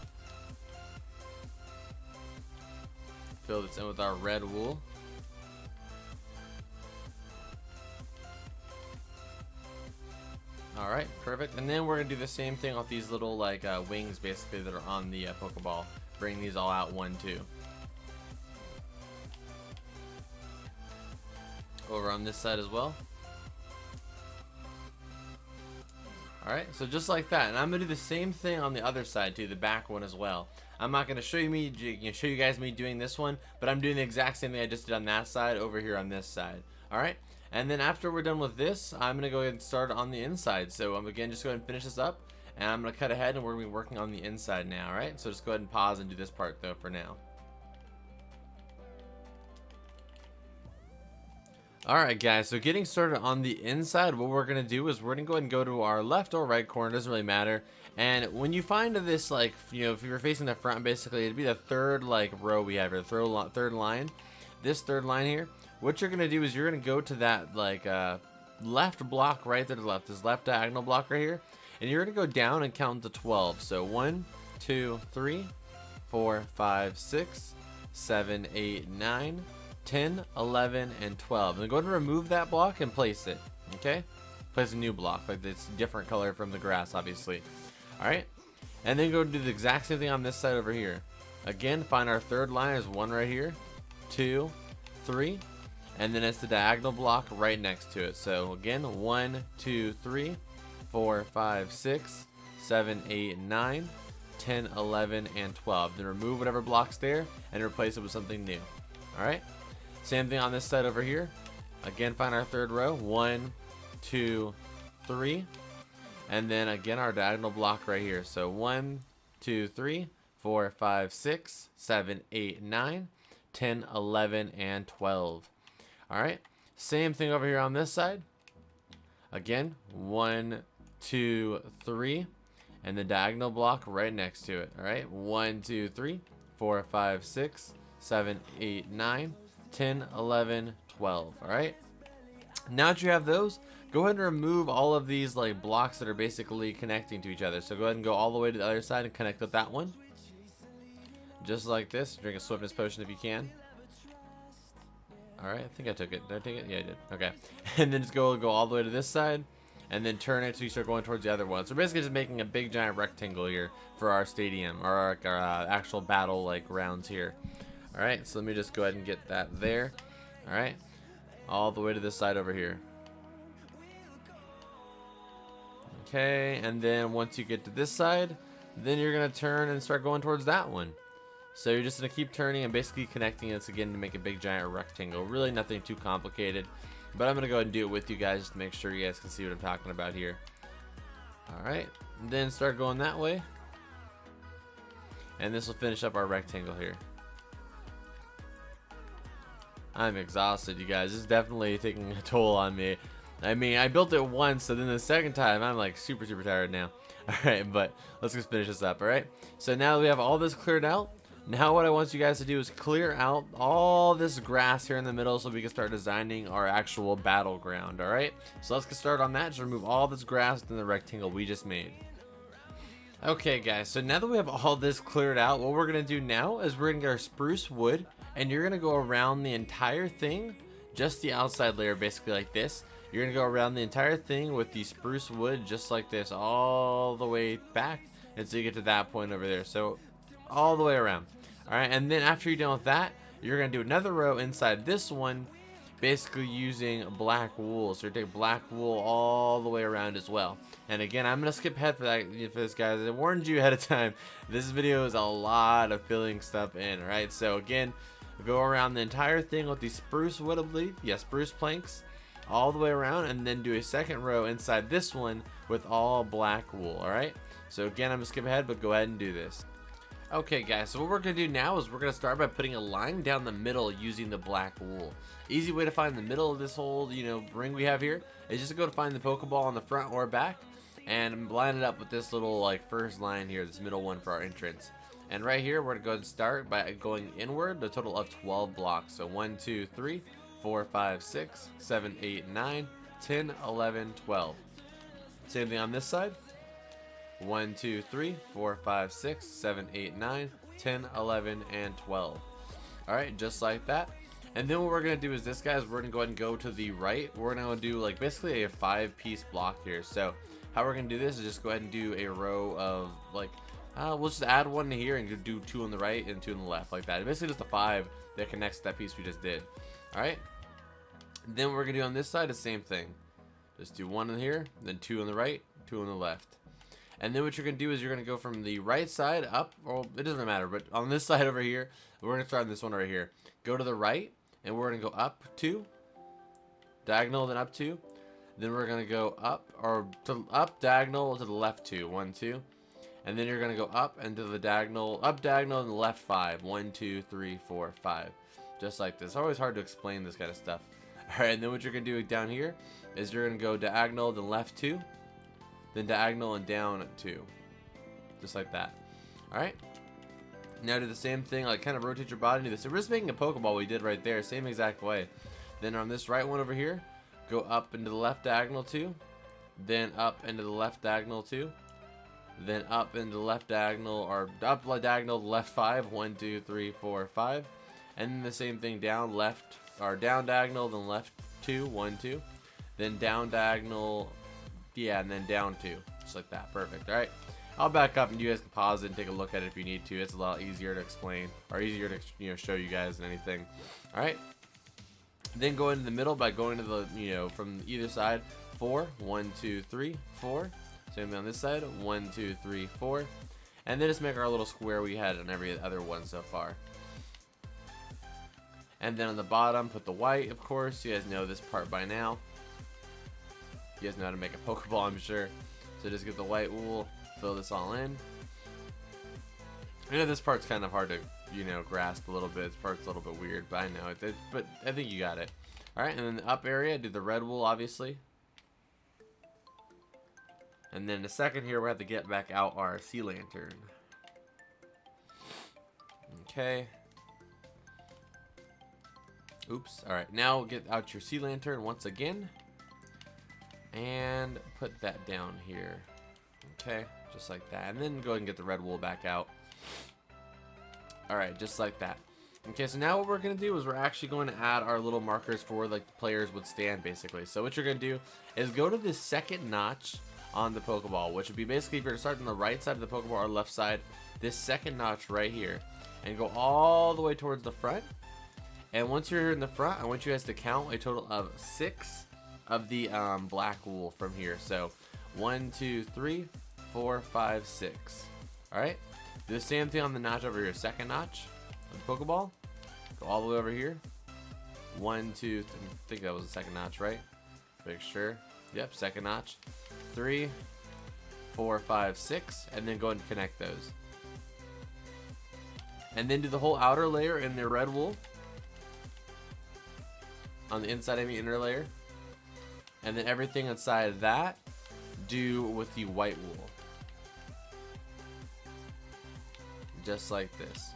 Fill this in with our red wool. Alright, perfect. And then we're going to do the same thing with these little like wings basically that are on the Pokeball. Bring these all out 1, 2. Over on this side as well. Alright, so just like that. And I'm going to do the same thing on the other side too, the back one as well. I'm not going to show you guys me doing this one, but I'm doing the exact same thing I just did on that side over here on this side. Alright, and then after we're done with this, I'm going to go ahead and start on the inside. So I'm again just go ahead and finish this up, and I'm going to cut ahead and we're going to be working on the inside now. Alright, so just go ahead and pause and do this part though for now. Alright guys, so getting started on the inside, what we're going to do is we're going to go ahead and go to our left or right corner, doesn't really matter. And when you find this, like, you know, if you're facing the front, basically, it'd be the third, like, row we have here, third line. This third line here, what you're going to do is you're going to go to that, like, left block right there to the left, this left diagonal block right here. And you're going to go down and count to 12. So 1, 2, 3, 4, 5, 6, 7, 8, 9, 10, 11, and 12. And then go ahead and remove that block and place it. Okay? Place a new block, like this different color from the grass, obviously. Alright? And then go do the exact same thing on this side over here. Again, find our third line is 1 right here, 2, 3, and then it's the diagonal block right next to it. So again, 1, 2, 3, 4, 5, 6, 7, 8, 9, 10, 11, and 12. Then remove whatever block's there and replace it with something new. Alright? Same thing on this side over here. Again, find our third row. 1, 2, 3. And then again, our diagonal block right here. So 1, 2, 3, 4, 5, 6, 7, 8, 9, 10, 11, and 12. Alright. Same thing over here on this side. Again, 1, 2, 3. And the diagonal block right next to it. Alright. 1, 2, 3, 4, 5, 6, 7, 8, 9. 10, 11, 12. Alright, now that you have those, go ahead and remove all of these like blocks that are basically connecting to each other. So go ahead and go all the way to the other side and connect with that one, just like this. Drink a swiftness potion if you can. Alright, I think I took it. Did I take it? Yeah, I did. Okay. And then just go all the way to this side and then turn it so you start going towards the other one. So we're basically just making a big giant rectangle here for our stadium, or our actual battle like rounds here. Alright, so let me just go ahead and get that there. Alright, all the way to this side over here. Okay, and then once you get to this side, then you're going to turn and start going towards that one. So you're just going to keep turning and basically connecting this again to make a big giant rectangle. Really nothing too complicated, but I'm going to go ahead and do it with you guys just to make sure you guys can see what I'm talking about here. Alright, then start going that way. And this will finish up our rectangle here. I'm exhausted, you guys. This is definitely taking a toll on me. I mean, I built it once, so then the second time, I'm like super tired now. Alright, but let's just finish this up, alright? So now that we have all this cleared out, now what I want you guys to do is clear out all this grass here in the middle so we can start designing our actual battleground, alright? So let's get started on that. Just remove all this grass in the rectangle we just made. Okay, guys, so now that we have all this cleared out, what we're going to do now is we're going to get our spruce wood, and you're going to go around the entire thing, just the outside layer, basically like this. You're going to go around the entire thing with the spruce wood, just like this, all the way back until you get to that point over there. So, all the way around. Alright, and then after you're done with that, you're going to do another row inside this one, basically using black wool. So you take black wool all the way around as well. And again, I'm going to skip ahead for this, guys. I warned you ahead of time. This video is a lot of filling stuff in, alright? So again, go around the entire thing with the spruce wood, I believe. Yeah, spruce planks all the way around, and then do a second row inside this one with all black wool, alright? So again, I'm going to skip ahead, but go ahead and do this. Okay, guys, so what we're going to do now is we're going to start by putting a line down the middle using the black wool. Easy way to find the middle of this whole, ring we have here is just to go to find the Pokeball on the front or back and line it up with this little, first line here, this middle one for our entrance. And right here, we're going to go and start by going inward, a total of 12 blocks. So 1, 2, 3, 4, 5, 6, 7, 8, 9, 10, 11, 12. Same thing on this side. 1, 2, 3, 4, 5, 6, 7, 8, 9, 10, 11, and 12. Alright, just like that. And then what we're going to do is this, guys, we're going to go ahead and go to the right. We're going to do basically a 5-piece block here. So how we're going to do this is just go ahead and do a row of we'll just add one here and do 2 on the right and 2 on the left, like that. Basically just a 5 that connects to that piece we just did. Alright. Then what we're going to do on this side is the same thing. Just do 1 in here, then 2 on the right, 2 on the left. And then what you're going to do is you're going to go from the right side up, or it doesn't matter, but on this side over here, we're going to start on this one right here. Go to the right, and we're going to go up 2, diagonal, then up 2. Then we're going to go up, up diagonal to the left 2, 1, 2. And then you're going to go up and to the diagonal, up diagonal and the left 5, 1, 2, 3, 4, 5. Just like this. It's always hard to explain this kind of stuff. Alright, and then what you're going to do down here is you're going to go diagonal, then left 2, then diagonal and down 2. Just like that. Alright. Now do the same thing, like kind of rotate your body. Do this. So we're just making a Pokeball we did right there, same exact way. Then on this right one over here, go up into the left diagonal 2, then up into the left diagonal 2, then up into the left diagonal, or up diagonal left 5, 1, 2, 3, 4, 5, and then the same thing down left, or down diagonal, then left 2, 1, 2, then down diagonal, yeah, and then down 2, just like that. Perfect. All right, I'll back up and you guys can pause it and take a look at it if you need to. It's a lot easier to explain, or easier to show you guys than anything. All right, then go into the middle by going to the from either side. 4, 1, 2, 3, 4. Same thing on this side. 1, 2, 3, 4. And then just make our little square we had on every other one so far. And then on the bottom, put the white, of course. You guys know this part by now. You guys know how to make a Pokeball, I'm sure. So just get the white wool, fill this all in. I know this part's kind of hard to, grasp a little bit. This part's a little bit weird, but I know it. But I think you got it. All right, and then the up area, do the red wool, obviously. And then in a second here, we have to get back out our sea lantern. Okay. Oops. Alright, now get out your sea lantern once again. And put that down here. Okay, just like that. And then go ahead and get the red wool back out. Alright, just like that. Okay, so now what we're going to do is we're actually going to add our little markers for like the players would stand, basically. So what you're going to do is go to this second notch on the Pokeball, which would be basically if you're starting on the right side of the Pokeball or left side, this second notch right here, and go all the way towards the front. And once you're in the front, I want you guys to count a total of 6 of the black wool from here. So 1, 2, 3, 4, 5, 6. All right, do the same thing on the notch over here, second notch of the Pokeball. Go all the way over here. 1, 2, I think that was the second notch, right? Make sure. Yep, second notch. 3, 4, 5, 6, and then go ahead and connect those. And then do the whole outer layer in the red wool. On the inside of the inner layer. And then everything inside of that, do with the white wool. Just like this.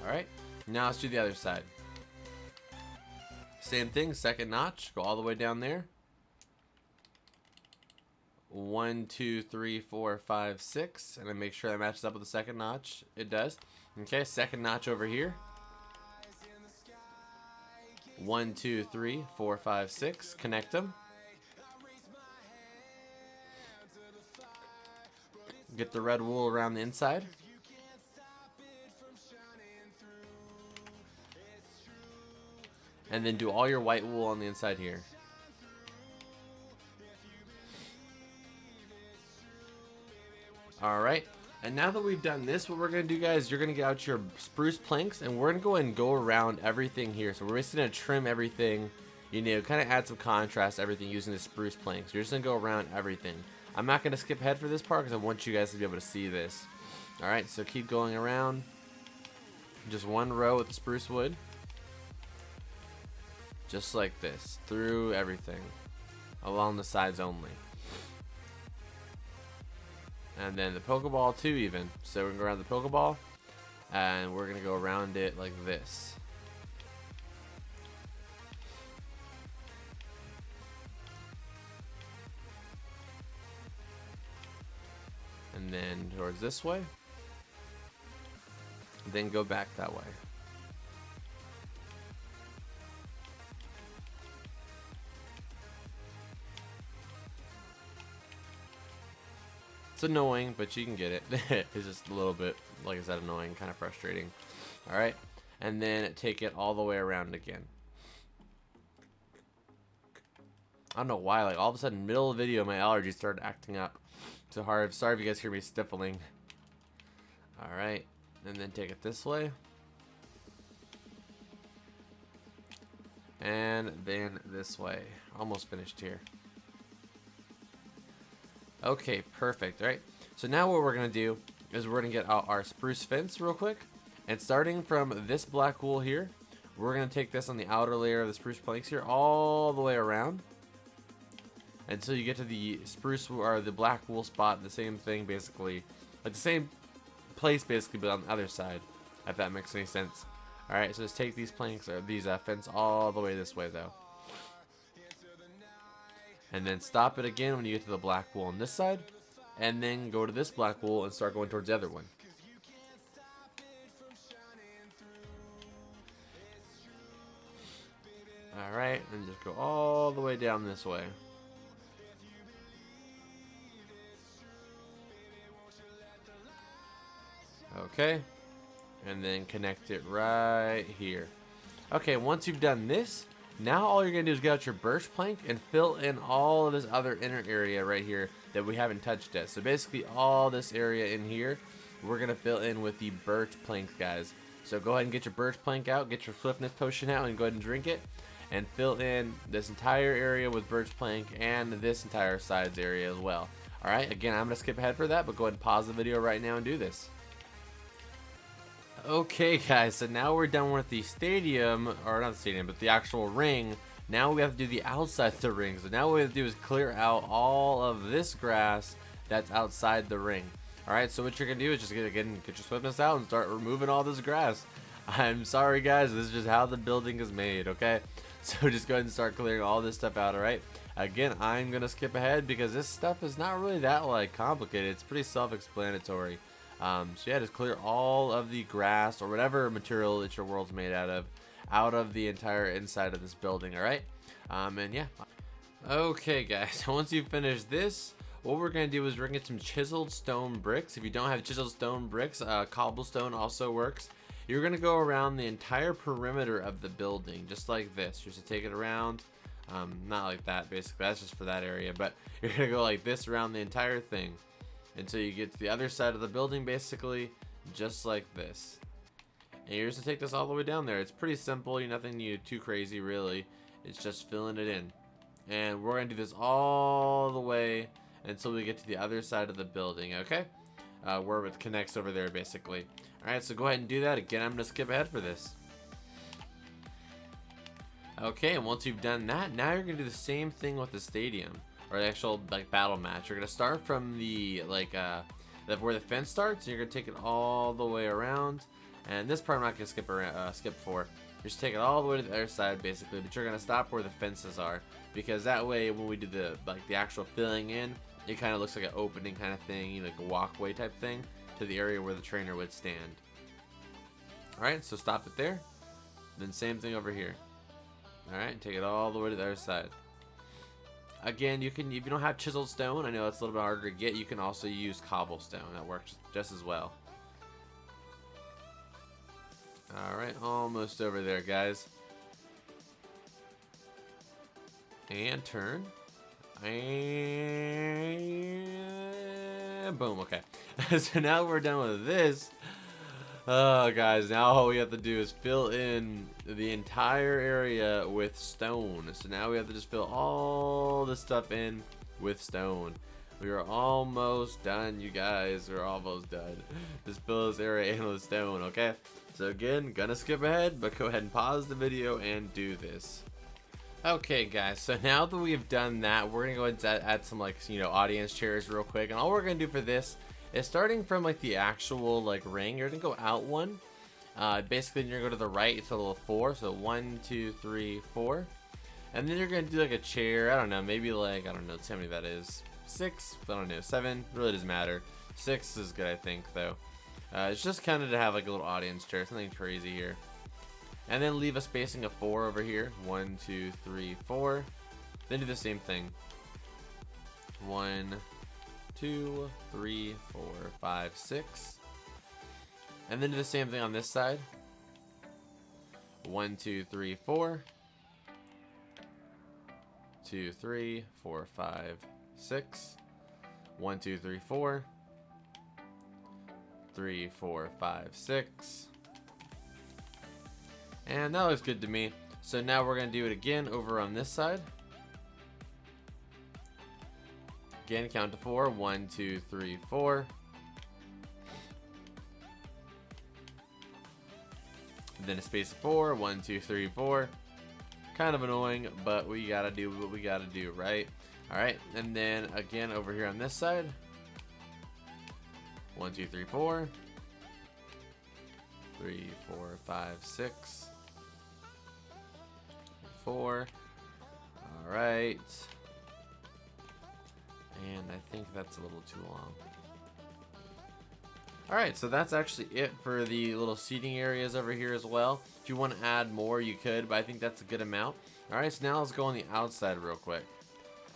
Alright, now let's do the other side. Same thing, second notch, go all the way down there. 1, 2, 3, 4, 5, 6, and then make sure that matches up with the second notch. It does. Okay, second notch over here. 1, 2, 3, 4, 5, 6. Connect them. Get the red wool around the inside. And then do all your white wool on the inside here. Alright, and now that we've done this, what we're going to do, guys, you're going to get out your spruce planks, and we're going to go ahead and go around everything here. So we're just going to trim everything, kind of add some contrast to everything using the spruce planks. You're just going to go around everything. I'm not going to skip ahead for this part because I want you guys to be able to see this. Alright, so keep going around. Just one row with the spruce wood. Just like this, through everything, along the sides only. And then the Pokeball too, even. So we're gonna go around the Pokeball, and we're gonna go around it like this. And then towards this way. Then go back that way. It's annoying, but you can get it. It's just a little bit, like I said, annoying, kind of frustrating. Alright, and then take it all the way around again. I don't know why, like all of a sudden, middle of the video, my allergies started acting up. So hard. Sorry if you guys hear me stifling. Alright, and then take it this way. And then this way. Almost finished here. Okay, perfect. All right, so now what we're gonna do is we're gonna get out our spruce fence real quick, And starting from this black wool here, we're going to take this on the outer layer of the spruce planks here all the way around until you get to the spruce or the black wool spot. The same thing basically, like the same place basically, but on the other side, if that makes any sense. Alright, so just take these planks or these fence all the way this way though. And then stop it again when you get to the black wool on this side. And then go to this black wool and start going towards the other one. Alright, and just go all the way down this way. Okay. And then connect it right here. Okay, once you've done this, now all you're going to do is get out your birch plank and fill in all of this other inner area right here that we haven't touched yet. So basically all this area in here, we're going to fill in with the birch plank, guys. So go ahead and get your birch plank out, get your swiftness potion out, and go ahead and drink it. And fill in this entire area with birch plank and this entire sides area as well. Alright, again, I'm going to skip ahead for that, but go ahead and pause the video right now and do this. Okay guys, so now we're done with the stadium, or not the stadium, but the actual ring. Now we have to do the outside of the ring. So now what we have to do is clear out all of this grass that's outside the ring. Alright, so what you're going to do is just get your swiftness out and start removing all this grass. I'm sorry guys, this is just how the building is made, okay? So just go ahead and start clearing all this stuff out, alright? Again, I'm going to skip ahead because this stuff is not really that like complicated. It's pretty self-explanatory. So yeah, just clear all of the grass or whatever material that your world's made out of the entire inside of this building, alright? And yeah. Okay guys, so once you finish this, what we're going to do is we're going to get some chiseled stone bricks. If you don't have chiseled stone bricks, cobblestone also works. You're going to go around the entire perimeter of the building, just like this. Just to take it around, not like that basically, that's just for that area, but you're going to go like this around the entire thing until you get to the other side of the building, basically, just like this. And you're just to take this all the way down there. It's pretty simple, nothing too crazy really. It's just filling it in. And we're going to do this all the way until we get to the other side of the building, okay? Where it connects over there, basically. Alright, so go ahead and do that. Again, I'm going to skip ahead for this. Okay, and once you've done that, now you're going to do the same thing with the stadium. Or the actual, like, battle match. You're going to start from the, like, where the fence starts. And you're going to take it all the way around. And this part I'm not going to skip for. Just take it all the way to the other side, basically. But you're going to stop where the fences are. Because that way, when we do the actual filling in, it kind of looks like an opening kind of thing. You know, like a walkway type thing to the area where the trainer would stand. Alright, so stop it there. Then same thing over here. Alright, take it all the way to the other side. Again, you can, if you don't have chiseled stone, I know it's a little bit harder to get, you can also use cobblestone. That works just as well. Alright, almost over there, guys. And turn. And boom, okay. So now we're done with this. Oh, guys, now all we have to do is fill in the entire area with stone. So now we have to just fill all this stuff in with stone. We are almost done, you guys. We're almost done. Just fill this area in with stone, okay? So again, gonna skip ahead, but go ahead and pause the video and do this. Okay, guys, so now that we've done that, we're gonna go ahead and add some, like, you know, audience chairs real quick. And all we're gonna do for this is starting from, like, the actual, like, ring, you're gonna go out one. Basically, you're gonna go to the right until 4. So 1, 2, 3, 4. And then you're gonna do, like, a chair. I don't know, maybe, like, I don't know, tell me that is 6. I don't know, 7. Really doesn't matter. 6 is good, I think, though. It's just kind of to have, like, a little audience chair, something crazy here. And then leave a spacing of 4 over here. 1, 2, 3, 4. Then do the same thing. 1, 2, 3, 4, 5, 6. And then do the same thing on this side. 1, 2, 3, 4. 2, 3, 4, 5, 6. 1, 2, 3, 4. 3, 4, 5, 6. And that looks good to me. So now we're going to do it again over on this side. Again, count to 4. 1, 2, 3, 4. then a space of 4, 1, 2, 3, 4. Kind of annoying, but we gotta do what we gotta do, right? Alright, and then again over here on this side, 1, 2, 3, 4, 3, 4, 5, 6, 4. Alright, and I think that's a little too long. Alright, so that's actually it for the little seating areas over here as well. If you want to add more, you could, but I think that's a good amount. Alright, so now let's go on the outside real quick.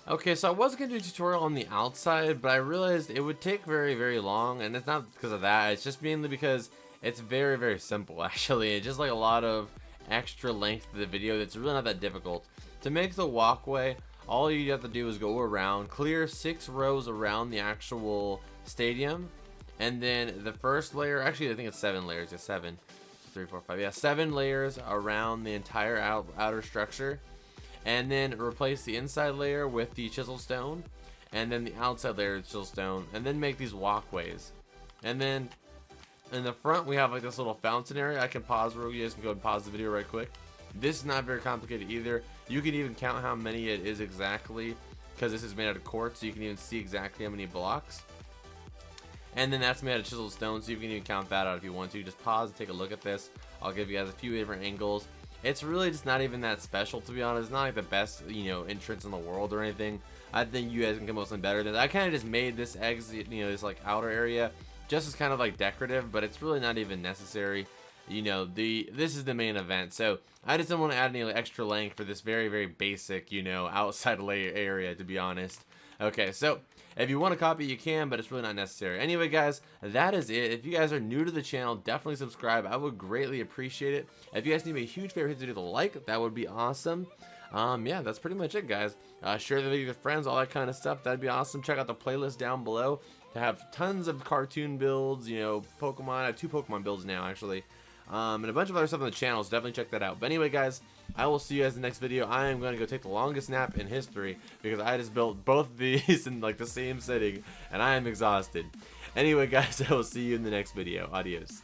Okay, so I was going to do a tutorial on the outside, but I realized it would take very, very long, and it's not because of that. It's just mainly because it's very, very simple, actually. It's just like a lot of extra length to the video that's really not that difficult. To make the walkway, all you have to do is go around, clear 6 rows around the actual stadium, and then the first layer, actually I think it's 7 layers, it's 7, 3, 4, 5, yeah, 7 layers around the entire outer structure, and then replace the inside layer with the chisel stone, and then the outside layer of chisel stone, and then make these walkways. And then in the front we have like this little fountain area. I can pause real, you guys can go and pause the video right quick. This is not very complicated either. You can even count how many it is exactly, because this is made out of quartz, so you can even see exactly how many blocks. And then that's made out of chiseled stone, so you can even count that out if you want to. Just pause and take a look at this. I'll give you guys a few different angles. It's really just not even that special, to be honest. It's not like the best, you know, entrance in the world or anything. I think you guys can come up with something better than that. I kind of just made this exit, you know, this like outer area just as kind of like decorative, but it's really not even necessary. You know, this is the main event, so I just don't want to add any like, extra length for this very, very basic, you know, outside layer area, to be honest. Okay, so if you want to copy, you can, but it's really not necessary. Anyway, guys, that is it. If you guys are new to the channel, definitely subscribe. I would greatly appreciate it. If you guys need me a huge favor, hit the video with a like. That would be awesome. Yeah, that's pretty much it, guys. Share the video with friends, all that kind of stuff. That'd be awesome. Check out the playlist down below to have tons of cartoon builds, you know, Pokemon. I have 2 Pokemon builds now, actually. And a bunch of other stuff on the channel, so definitely check that out. But anyway, guys, I will see you guys in the next video. I am going to go take the longest nap in history because I just built both of these in like the same setting, and I am exhausted. Anyway, guys, I will see you in the next video. Adios.